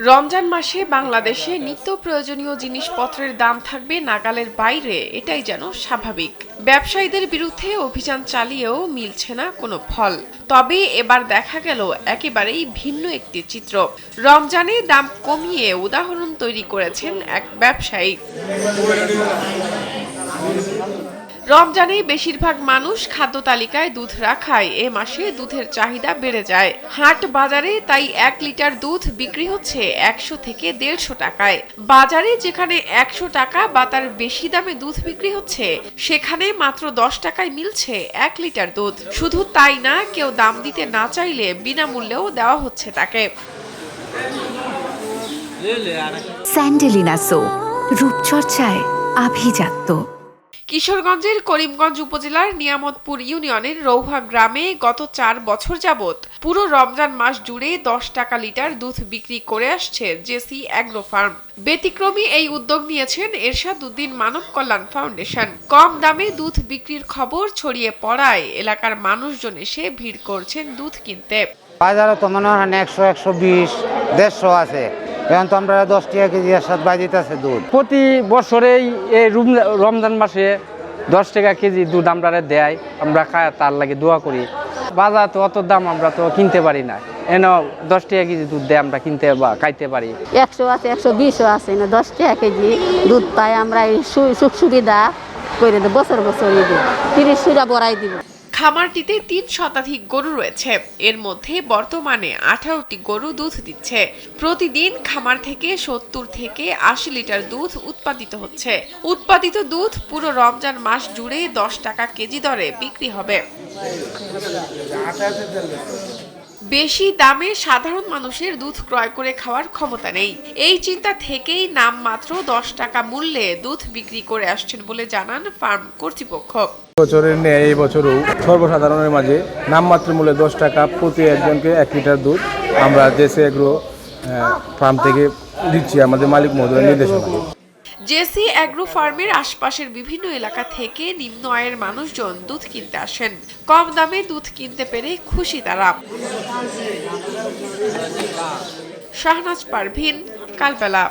রমজান মাসে বাংলাদেশে নিত্য প্রয়োজনীয় জিনিসপত্রের দাম থাকবে নাগালের বাইরে, এটাই যেন স্বাভাবিক। ব্যবসায়ীদের বিরুদ্ধে অভিযান চালিয়েও মিলছে না কোনো ফল। তবে এবার দেখা গেল একেবারেই ভিন্ন একটি চিত্র। রমজানে দাম কমিয়ে উদাহরণ তৈরি করেছেন এক ব্যবসায়ী। রমজানে বেশিরভাগ মানুষ খাদ্য তালিকায় দুধ রাখায় এ মাসে দুধের চাহিদা বেড়ে যায়। হাট বাজারে তাই 1 লিটার দুধ বিক্রি হচ্ছে 100 থেকে 150 টাকায়। বাজারে যেখানে 100 টাকা বা তার বেশি দামে দুধ বিক্রি হচ্ছে, সেখানে মাত্র 10 টাকায় মিলছে 1 লিটার দুধ। শুধু তাই না, কেউ দাম দিতে না চাইলে বিনামূল্যেও দেওয়া হচ্ছে তাকে। স্যান্ডেলিনা সো, রূপচর্চায় আভিজাত্য। কিশোরগঞ্জের করিমগঞ্জ উপজেলার নিয়ামতপুর ইউনিয়নের রৌহা গ্রামে গত 4 বছর যাবৎ পুরো রমজান মাস জুড়ে 10 টাকা লিটার দুধ বিক্রি করে আসছে জেসি অ্যাগ্রো ফার্ম। ব্যতিক্রমী এই উদ্যোগ নিয়েছেন এরশাদ উদ্দিন মানব কল্যাণ ফাউন্ডেশন। কম দামে দুধ বিক্রির খবর ছড়িয়ে পড়ায় এলাকার মানুষজন এসে ভিড় করছেন দুধ কিনতে। বাজারে তো মনে হয় 100, 120, 150 আছে। এখন তো আমরা 10 টাকা কেজি এরশাদ বাই দিতেছে দুধ। প্রতি বছরেই এই রমজান মাসে 10 টাকা কেজি দুধ আমরা দেয়, আমরা খায় তার লাগে দোয়া করি। বাজার তো অত দাম আমরা তো কিনতে পারি না, এন 10 টাকা কেজি দুধ দেয় আমরা কিনতে বা খাইতে পারি। 100 আছে, 120 আছে না, 10 টাকা কেজি দুধ পাই আমরা। এই সুখ সুবিধা করে দেব, বছর বছর 30 টাকা বড়াই দিব। খামারটিতে 3 শতাধিক গরু রয়েছে। এর মধ্যে বর্তমানে 18টি গরু দুধ দিচ্ছে। প্রতিদিন খামার থেকে 70 থেকে 80 লিটার দুধ উৎপাদিত হচ্ছে। উৎপাদিত দুধ পুরো রমজান মাস জুড়ে 10 টাকা কেজি দরে বিক্রি হবে। বেশি দামে সাধারণ মানুষের দুধ ক্রয় করে খাওয়ার ক্ষমতা নেই। এই চিন্তা থেকেই নামমাত্র 10 টাকা মূল্যে দুধ বিক্রি করে আসছেন বলে জানান ফার্ম কর্তৃপক্ষ। বছরের ন্যায় এই বছরও সর্বসাধারণের মাঝে নামমাত্র মূল্যে 10 টাকা প্রতি একজনকে 1 লিটার দুধ আমরা জেসি অ্যাগ্রো ফার্ম থেকে দিচ্ছি আমাদের মালিক মহোদয়ের নির্দেশনা। জেসি অ্যাগ্রো ফার্মের আশপাশের বিভিন্ন এলাকা থেকে নিম্ন আয়ের মানুষজন দুধ কিনতে আসেন। কম দামে দুধ কিনতে পেরে খুশি তারা। শাহনাজ পারভীন, কালবেলা।